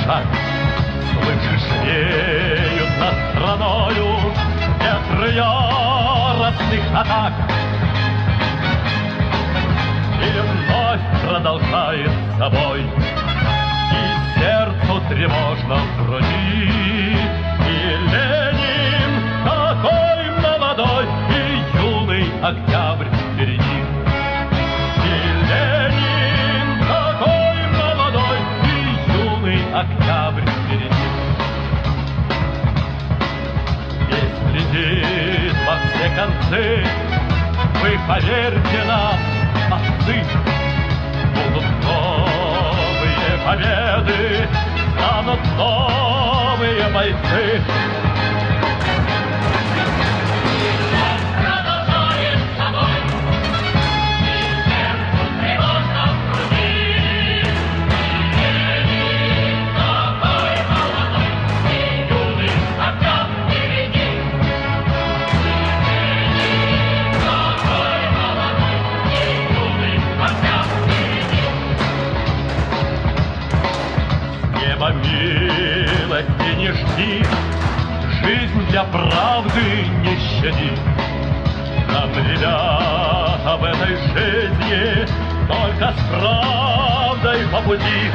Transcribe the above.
шаг. Слышишь, веют над страною ветры яростных атак. И вновь продолжает собой, и сердцу тревожно в груди. И Ленин такой молодой, и юный октябрь впереди. И Ленин такой молодой, и юный октябрь впереди. Весь летит во все концы, вы поверьте нам, отцы, будут новые победы, станут новые бойцы. Милости не жди, жизнь для правды не щади. Нам, ребята, в этой жизни только с правдой по пути.